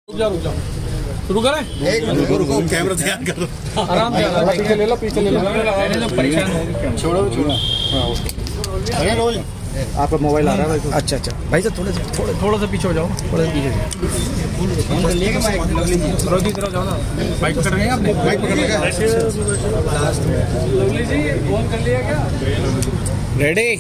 रुक जाओ शुरू करें। रुको कैमरा तैयार कर आराम से पीछे ले लो परेशान छोड़ो रोल आपका मोबाइल आ रहा है। अच्छा भाई साहब थोड़ा सा पीछे हो जाओ, थोड़ा सा पीछे जाओ ना। बाइक पकड़ रहे हैं आपने? बाइक पकड़ लिया लवली जी, फोन कर लिया क्या? Ready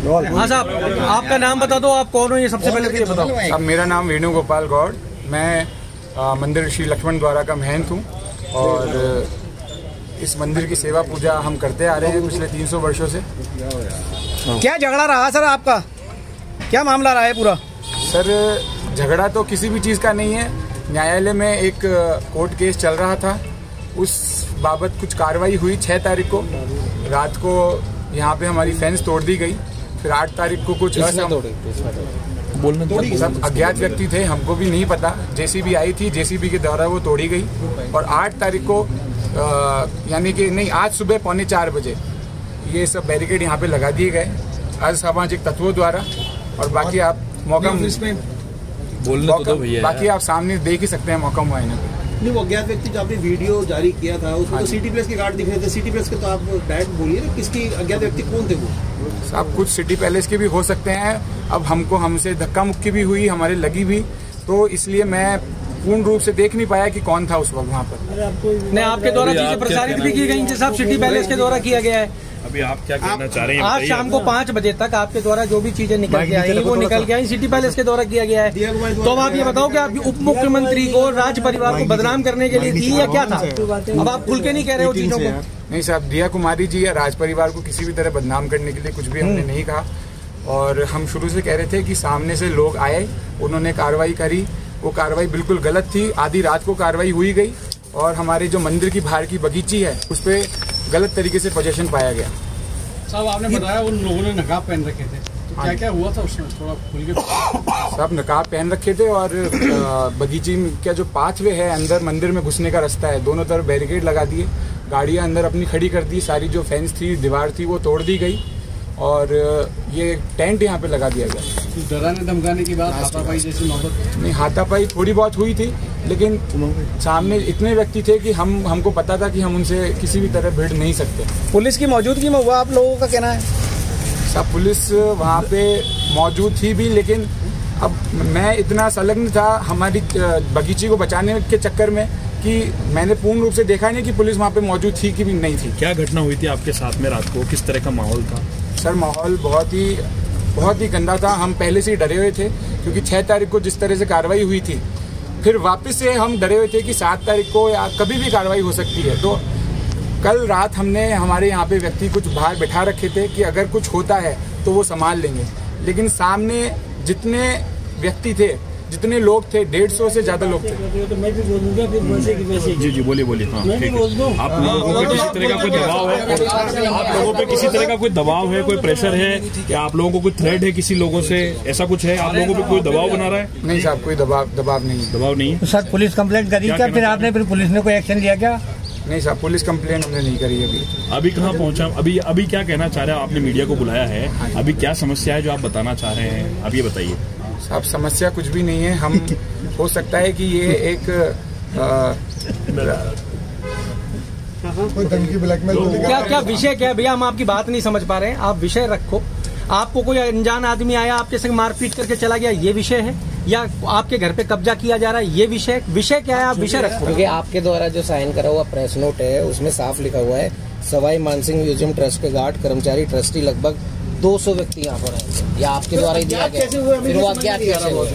roll. हाँ साहब, आपका नाम बता दो, आप कौन हो ये सबसे पहले ये बताओ। साहब मेरा नाम वेणुगोपाल गौड़, मैं मंदिर श्री लक्ष्मण द्वारा का महंत हूँ और इस मंदिर की सेवा पूजा हम करते आ रहे हैं पिछले 300 वर्षों से। क्या झगड़ा रहा सर आपका, क्या मामला रहा है पूरा? सर झगड़ा तो किसी भी चीज़ का नहीं है, न्यायालय में एक कोर्ट केस चल रहा था, उस बाबत कुछ कार्रवाई हुई। 6 तारीख को रात को यहाँ पे हमारी फेंस तोड़ दी गई। फिर 8 तारीख को कुछ सब अज्ञात व्यक्ति थे, हमको भी नहीं पता, जेसीबी आई थी, जेसीबी के द्वारा वो तोड़ी गई। और 8 तारीख को यानी कि नहीं, आज सुबह 3:45 बजे ये सब बैरिकेड यहाँ पे लगा दिए गए असामाजिक तत्वों द्वारा। और बाकी आप मौका बोलने तो दो भैया, बाकी आप सामने देख ही सकते हैं मौका मुआयना पे। नहीं, वो अज्ञात व्यक्ति जो आपने वीडियो जारी किया था उसमें तो सिटी प्लेस के गार्ड दिख रहे थे। सिटी प्लेस के तो आप डायरेक्ट बोलिए ना, किसकी अज्ञात व्यक्ति कौन थे वो? साहब कुछ सिटी पैलेस के भी हो सकते हैं। अब हमसे धक्का मुक्की भी हुई, हमारे लगी भी, तो इसलिए मैं पूर्ण रूप से देख नहीं पाया कि कौन था उस वक्त वहाँ पर। नहीं, आपके द्वारा चीजें प्रसारित भी की गई साहब, सिटी पैलेस के द्वारा किया गया है। अभी आप क्या कहना चाह रहे हैं? आज शाम को 5 बजे तक आपके द्वारा जो भी चीजें निकल के आई वो निकल के आई, सिटी पैलेस के द्वारा किया गया है। तो अब आप ये बताओ कि आप उप मुख्यमंत्री को, राज परिवार को बदनाम करने के लिए थी या क्या था? अब आप खुल के नहीं कह रहे हो चीजों को। नहीं साहब, दिया कुमारी जी या राज परिवार को किसी भी तरह बदनाम करने के लिए कुछ भी हमने नहीं कहा। और हम शुरू से कह रहे थे कि सामने से लोग आए, उन्होंने कार्रवाई करी, वो कार्रवाई बिल्कुल गलत थी। आधी रात को कार्रवाई हुई गई और हमारे जो मंदिर की बाहर की बगीची है उस पर गलत तरीके से पोजीशन पाया गया। साहब आपने बताया उन लोगों ने नकाब पहन रखे थे, तो क्या क्या हुआ था उसमें थोड़ा खुल के? सब नकाब पहन रखे थे और बगीची का जो पाथवे है अंदर मंदिर में घुसने का रास्ता है, दोनों तरफ बैरिकेड लगा दिए, गाड़ियां अंदर अपनी खड़ी कर दी, सारी जो फेंस थी, दीवार थी वो तोड़ दी गई और ये टेंट यहाँ पे लगा दिया गया। डराने धमकाने की बात, हाथापाई जैसी नौबत? नहीं, हाथापाई थोड़ी बहुत हुई थी, लेकिन सामने इतने व्यक्ति थे कि हमको पता था कि हम उनसे किसी भी तरह भिड़ नहीं सकते। पुलिस की मौजूदगी में हुआ, आप लोगों का कहना है? सब पुलिस वहाँ पे मौजूद थी भी, लेकिन अब मैं इतना संलग्न था हमारी बगीची को बचाने के चक्कर में कि मैंने पूर्ण रूप से देखा नहीं कि पुलिस वहाँ पे मौजूद थी कि भी नहीं थी। क्या घटना हुई थी आपके साथ में रात को, किस तरह का माहौल था? सर माहौल बहुत ही गंदा था। हम पहले से ही डरे हुए थे क्योंकि 6 तारीख को जिस तरह से कार्रवाई हुई थी, फिर वापस से हम डरे हुए थे कि 7 तारीख को या कभी भी कार्रवाई हो सकती है। तो कल रात हमने हमारे यहाँ पे व्यक्ति कुछ बाहर बैठा रखे थे कि अगर कुछ होता है तो वो संभाल लेंगे, लेकिन सामने जितने व्यक्ति थे, जितने लोग थे, 150 से ज्यादा लोग थे। तो मैं भी बोलूंगा फिर वैसे की वैसे। जी बोलिए। हाँ, मैं भी बोल दूं। आप लोगों पे किसी तरह का कोई दबाव है? आप लोगों पे किसी तरह का कोई दबाव है, कोई प्रेशर है या आप लोगों को कोई थ्रेट है किसी लोगों से, ऐसा कुछ है? आप लोगों पे कोई दबाव बना रहा है? नहीं साहब, कोई दबाव नहीं है। सर पुलिस कंप्लेंट करी क्या फिर आपने? फिर पुलिस ने कोई एक्शन लिया क्या? नहीं साहब, पुलिस कंप्लेंट हमने नहीं करी अभी कहाँ पहुँचा? अभी क्या कहना चाह रहे हैं? आपने मीडिया को बुलाया है, अभी क्या समस्या है जो आप बताना चाह रहे हैं, आप ये बताइए। साहब समस्या कुछ भी नहीं है। हम हो सकता है कि ये एक क्या विषय क्या है भैया? हम आपकी बात नहीं समझ पा रहे हैं, आप विषय रखो। आपको कोई अनजान आदमी आया आपके संग मारपीट करके चला गया, ये विषय है? या आपके घर पे कब्जा किया जा रहा है, ये विषय क्या है? आप विषय रखो। क्योंकि आपके द्वारा जो साइन करा हुआ प्रेस नोट है उसमें साफ लिखा हुआ है सवाई मानसिंह म्यूजियम ट्रस्ट के गार्ड, कर्मचारी, ट्रस्टी लगभग 200 व्यक्ति यहाँ पर हैं। या आपके द्वारा ही दिया गया? फिर वो अज्ञात कैसे हुआ?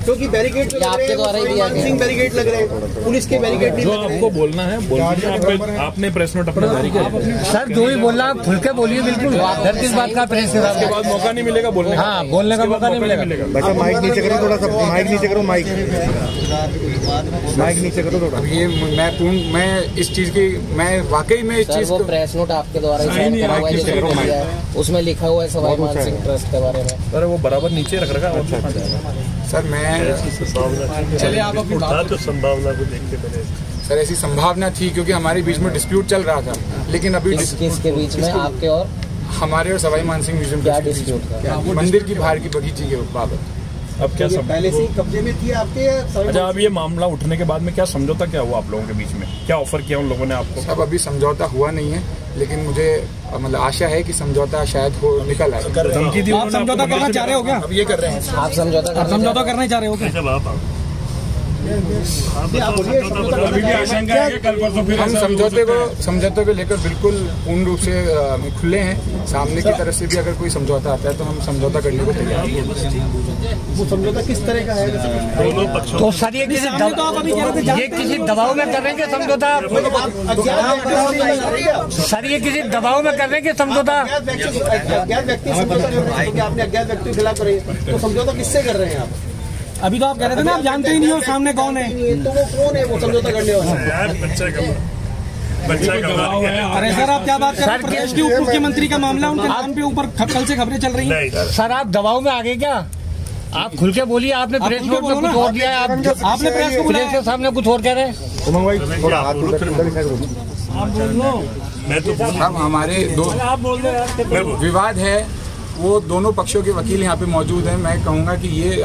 क्योंकि बैरिकेड आपके द्वारा ही दिया गया, बैरिकेड लग रहे हैं, पुलिस के बैरिकेड नहीं जो लग रहे। आपको बोलना है बोलिए। आपने प्रेस नोट अपना जारी किया सर, जो भी बोलना आप खुल के बोलिए, बिल्कुल। डर किस बात का? प्रेस के बाद मौका नहीं मिलेगा बोलने? हाँ, बोलने का मौका नहीं मिलेगा। माइक नीचे करो थोड़ा सा, माइक नीचे करो, माइक नीचे करो थोड़ा। ये मैं इस चीज की, मैं वाकई में इस चीज वो प्रेस नोट आपके द्वारा ही साइन करा हुआ है, उसमें लिखा हुआ है सवाई मानसिंह ट्रस्ट के बारे में। अरे वो बराबर नीचे रख रखा है। सर मैं चलिए आप अपनी बात तो संभावना को देख के बने। सर ऐसी संभावना थी क्योंकि हमारे बीच में डिस्प्यूट चल रहा था, लेकिन अभी किसके बीच में? आपके और हमारे और सवाई मानसिंह म्यूजियम क्या डिस्प्यूट था? मंदिर की बाहर की बगीची के बाबत। अब क्या पहले से ही कब्जे में थी आपके? अच्छा, अब ये मामला उठने के बाद में क्या समझौता क्या हुआ आप लोगों के बीच में? क्या ऑफर किया उन लोगों ने आपको? अब अभी समझौता हुआ नहीं है, लेकिन मुझे मतलब आशा है कि समझौता शायद हो निकल आए। धमकी दी? आप समझौता करना चाह रहे हो क्या? अब ये कर रहे हैं। आप समझौता करना चाह रहे हो क्या? हम समझौते को लेकर बिल्कुल पूर्ण रूप से खुले हैं। सामने की तरफ से भी अगर कोई समझौता आता है तो हम समझौता करने को तैयार हैं। वो समझौता किस तरह का है? दोनों पक्षों तो सर ये किसी दबाव में कर रहे हैं कि समझौता? सर ये किसी दबाव में कर रहे हैं कि समझौता? अज्ञात व्यक्ति समझौता कर रहे हैं, आपने अज्ञात व्यक्ति के खिलाफ करे तो समझौता किससे कर रहे हैं आप? अभी तो आप कह रहे थे ना आप जानते ही नहीं हो सामने कौन है, तो वो कौन है वो समझौता करने वाला? अरे सर आप क्या बात कर रहे हैं? प्रदेश के उप मुख्यमंत्री का मामला, उनके नाम पे ऊपर कल से खबरें चल रही हैं। सर आप दबाव में आ गए क्या? आप खुल के बोलिए। आपने प्रेस नोट में कुछ और दिया है, आपने प्रेस के सामने कुछ और कह रहे हैं। मैं तो अब हमारे दो विवाद है, वो दोनों पक्षों के वकील यहाँ पे मौजूद हैं। मैं कहूँगा कि ये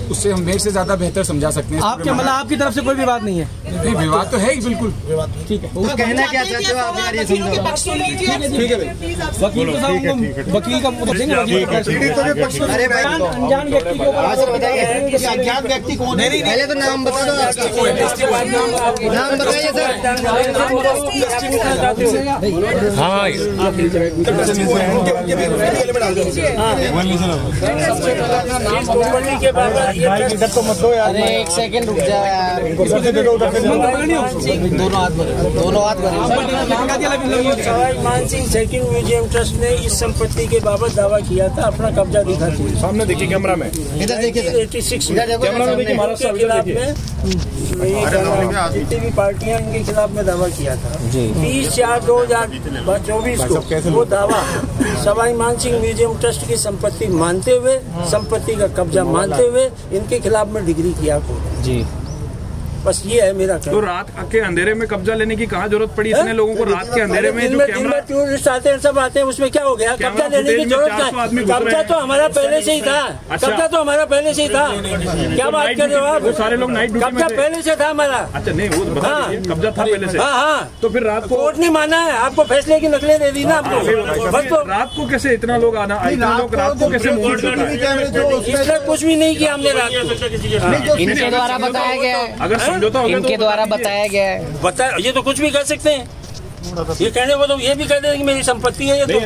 उससे हम मेरे से ज्यादा बेहतर समझा सकते हैं। आपके मतलब आपकी तरफ से कोई विवाद नहीं है? नहीं, विवाद तो है ही बिल्कुल। ठीक है, तो कहना क्या चाहते हो आप यार? ये ठीक है, वकील को वकील का अरे भाई अनजान व्यक्ति को बताइए अज्ञात व्यक्ति कौन है? पहले तो नाम बता दो, नाम बताइए सर। इधर तो मत दो यार। अरे एक सेकंड रुक जा यार। दोनों हाथ Sawai Mansingh cycle museum trust ने इस संपत्ति के बाबत दावा किया था, अपना कब्जा दिखाते हुए। सामने देखिए कैमरा में, इधर देखिए 86 कैमरा में देखिए हमारा खिलाफ में जितनी भी पार्टियां इनके खिलाफ में दावा किया था 30/4/2024 को वो दावा सवाई मानसिंह म्यूजियम ट्रस्ट की संपत्ति मानते हुए, संपत्ति का कब्जा मानते हुए इनके खिलाफ में डिग्री किया जी। बस ये है मेरा तो रात के अंधेरे में कब्जा लेने की कहाँ जरूरत पड़ी इतने लोगों को? रात के अंधेरे में जो कैमरा टूरिस्ट आते हैं, सब आते हैं, उसमें क्या हो गया? कब्जा लेने की जरूरत नहीं। कब्जा तो हमारा पहले से ही था। कब्जा तो हमारा पहले से ही था। क्या बात कर रहे हो आप? सारे लोग नाइट ड्यूटी कब्जा पहले से था हमारा। अच्छा नहीं, वो बता दीजिए कब्जा था पहले से। हाँ, तो फिर रात को कोर्ट नहीं माना है, आपको फैसले की नकलें दे दी ना आपको। बस तो रात को कैसे इतना लोग आना, इतना लोग रात को कैसे मूवमेंट होता है? इसलिए कुछ भी नहीं किया हमने रात को। इनके द्वारा बताया गया है, अगर समझौता इनके द्वारा बताया गया है। बताया, ये तो कुछ भी कर सकते हैं। ये कहने को तो ये भी कह दें कि मेरी संपत्ति है, ये तो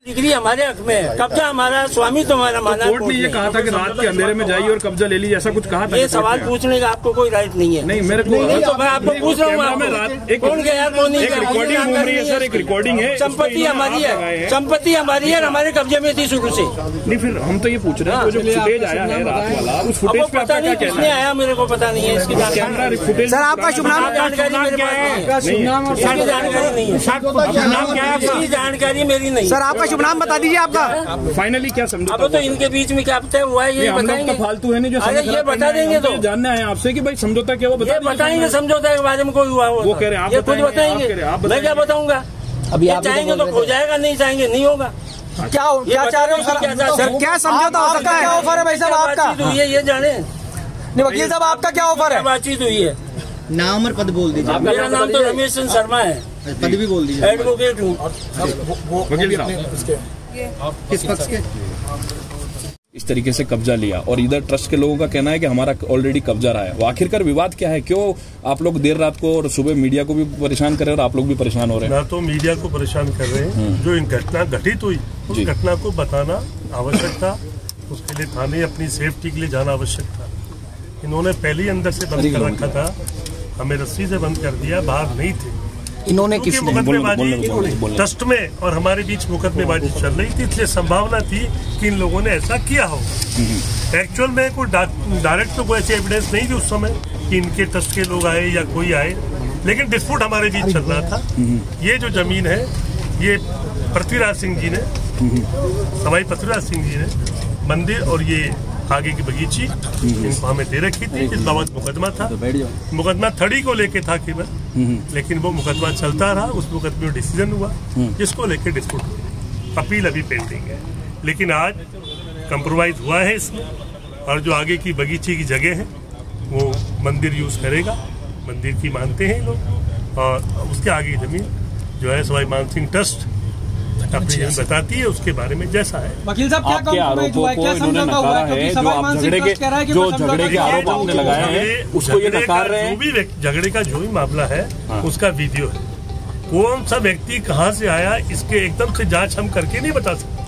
डिग्री हमारे हक में है, कब्जा हमारा, स्वामी तुम्हारा माना। कोर्ट ने ये कहा था कि रात के अंधेरे में जाइए और कब्जा ले लीजिए, ऐसा कुछ कहा था? ये सवाल पूछने का आपको कोई राइट नहीं है। नहीं, मेरे को तो मैं आपको पूछ रहा हूँ, कौन गया कौन नहीं गया? रिकॉर्डिंग घूम रही है सर, एक रिकॉर्डिंग है। संपत्ति हमारी है, संपत्ति हमारी है, हमारे कब्जे में थी शुरू से। नहीं, फिर हम तो ये पूछ रहे हैं जो फुटेज आया है रात वाला, उस फुटेज पे पता नहीं किसने आया, मेरे को पता नहीं है इसकी कैमरा फुटेज। सर आपका शुभ नाम? जानकारी क्या है? जानकारी नहीं है, इसकी जानकारी मेरी नहीं। सर आपका शुभ नाम बता दीजिए आपका। फाइनली क्या समझौता? अब तो इनके बीच में क्या तय हुआ है ये बताएंगे। फालतू है नहीं जो ये बता देंगे। तो जानना है आपसे कि भाई समझौता क्या हुआ, ये बताएंगे। समझौता के बारे में कोई हुआ हो वो कह रहे हैं, ये खुद बताएंगे। मैं क्या बताऊंगा? अभी आप चाहेंगे तो हो जाएगा, नहीं चाहेंगे नहीं होगा। क्या चाह रहे हो सर? क्या समझौता हो सकता है? क्या ऑफर है भाई साहब आपका? ये जाने नहीं, वकील साहब आपका क्या ऑफर है? बातचीत हुई है। नाम और पद बोल दीजिए। मेरा नाम तो रमेश चंद्र शर्मा है, पद भी बोल दीजिए। एडवोकेट हूँ। वकील साहब किस पक्ष के? इस तरीके से कब्जा लिया और इधर ट्रस्ट के लोगों का कहना है कि हमारा ऑलरेडी कब्जा रहा है। वो आखिरकार विवाद क्या है? क्यों आप लोग देर रात को और सुबह मीडिया को भी परेशान कर रहे हैं और आप लोग भी परेशान हो रहे हैं? ना तो मीडिया को परेशान कर रहे हैं, जो इन घटना घटित हुई उस घटना को बताना आवश्यक था, उसके लिए थाने अपनी सेफ्टी के लिए जाना आवश्यक था। इन्होंने पहले ही अंदर से बंद कर रखा था, हमें रस्सी से बंद कर दिया, बाहर नहीं थे। इन्होंने किस मुकदमेबाजी ट्रस्ट में और हमारे बीच मुकदमेबाजी चल रही थी, इसलिए संभावना थी कि इन लोगों ने ऐसा किया हो। एक्चुअल में कोई डायरेक्ट तो कोई ऐसी एविडेंस नहीं थी उस समय कि इनके ट्रस्ट के लोग आए या कोई आए, लेकिन डिस्प्यूट हमारे बीच चल रहा था। ये जो जमीन है ये पृथ्वीराज सिंह जी ने, सवाई पृथ्वीराज सिंह जी ने मंदिर और ये आगे की बगीची इनको हमें दे रखी थी, जिस बाबत मुकदमा था। मुकदमा थड़ी को लेके था केवल, लेकिन वो मुकदमा चलता रहा, उस मुकदमे में डिसीजन हुआ जिसको लेके डिस्प्यूट हुआ। अपील अभी पेंडिंग है, लेकिन आज कंप्रोमाइज हुआ है इसमें और जो आगे की बगीचे की जगह है वो मंदिर यूज करेगा, मंदिर की मानते हैं लोग। और उसके आगे की जमीन जो है सवाई मानसिंह ट्रस्ट अपनी जमीन बताती है, उसके बारे में जैसा है। वकील साहब क्या आपके आरोपों को इन्होंने नकारा है, जो आप झगड़े के आरोप आपने लगाए हैं उसको ये नकार रहे हैं। झगड़े का जो भी मामला है उसका वीडियो है, कौन सा व्यक्ति कहाँ से आया इसके एकदम से जांच हम करके नहीं बता सकते।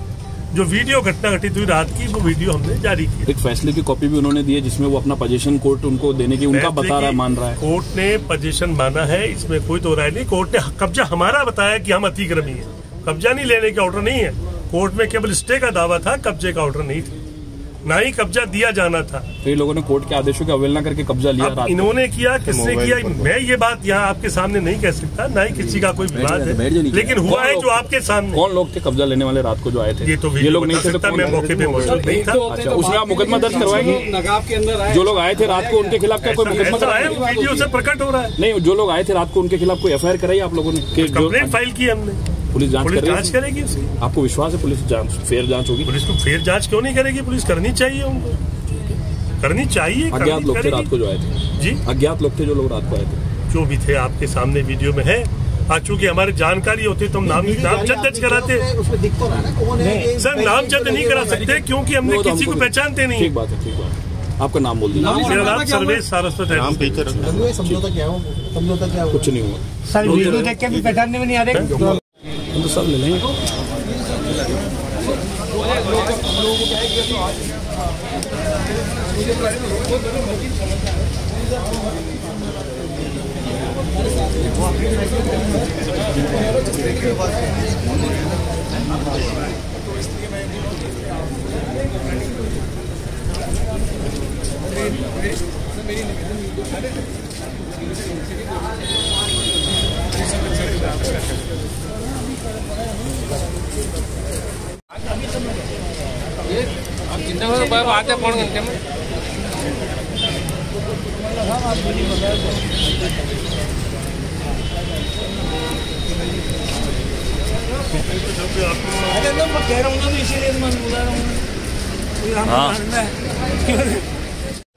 जो वीडियो घटना घटित हुई रात की वो वीडियो हमने जारी की। एक फैसले की कॉपी भी उन्होंने दी है जिसमें वो अपना पोजीशन कोर्ट उनको देने की उनका बता रहा है, मान रहा है। कोर्ट ने पोजीशन माना है, इसमें कोई तो राय नहीं। कोर्ट ने कब्जा हमारा बताया कि हम अतिक्रमी है, कब्जा नहीं लेने का ऑर्डर नहीं है। कोर्ट में केवल स्टे का दावा था, कब्जे का ऑर्डर नहीं था, ना ही कब्जा दिया जाना था। तो ये लोगों ने कोर्ट के आदेशों की अवहेलना करके कब्जा लिया। इन्होंने किया, किसने किया, मैं ये बात यहाँ आपके सामने नहीं कह सकता, ना ही किसी का कोई विवाद है, लेकिन हुआ है जो आपके सामने। कौन लोग थे कब्जा लेने वाले रात को जो आए थे? ये लोग नहीं थे, मैं मौके पे मौजूद नहीं था। अच्छा, उसमें आप मुकदमा दर्ज करवाएंगे? जो लोग आए थे रात को उनके खिलाफ क्या कोई मुकदमा है? वीडियो से प्रकट हो रहा है। नहीं, जो लोग आए थे रात को उनके खिलाफ कोई एफआईआर कराई आप लोगों ने? कंप्लेंट फाइल की हमने, पुलिस जांच करेगी उसकी। आपको विश्वास है पुलिस फेयर जांच होगी? पुलिस को फेयर जांच क्यों नहीं करेगी? पुलिस करनी चाहिए, उनको करनी चाहिए। अज्ञात लोग थे रात को जो आए थे जी, अज्ञात लोग थे जो लोग रात को आए थे, जो भी थे आपके सामने वीडियो में है। आज चूंकि हमारे जानकारी होती तो हम नामजद दर्ज कराते, सर नामजद नहीं करा सकते क्योंकि हमने किसी को पहचानते नहीं। ठीक बात है, ठीक बात है। आपका नाम बोल दीजिए। मेरा नाम सर्वेश सारस्वत है। समझौता क्या कुछ नहीं हुआ सर, वीडियो देख के भी पहचानने में नहीं आ रहे तो सब ले लेंगे। आते पौन घंटे में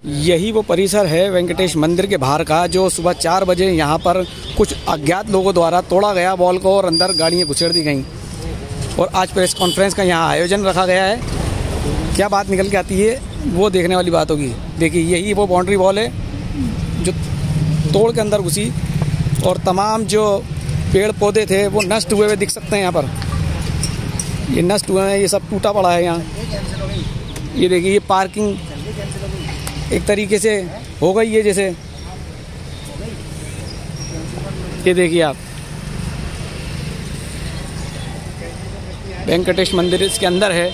यही वो परिसर है वेंकटेश मंदिर के बाहर का, जो सुबह 4 बजे यहाँ पर कुछ अज्ञात लोगों द्वारा तोड़ा गया वॉल को और अंदर गाड़ियाँ घुसेड़ दी गईं। और आज प्रेस कॉन्फ्रेंस का यहाँ आयोजन रखा गया है। क्या बात निकल के आती है वो देखने वाली बात होगी। देखिए, यही वो बाउंड्री वॉल है जो तोड़ के अंदर घुसी और तमाम जो पेड़ पौधे थे वो नष्ट हुए हुए दिख सकते हैं। यहाँ पर ये नष्ट हुए हैं, ये सब टूटा पड़ा है यहाँ। ये देखिए, ये पार्किंग एक तरीके से हो गई है जैसे, ये देखिए आप वेंकटेश मंदिर इसके अंदर है।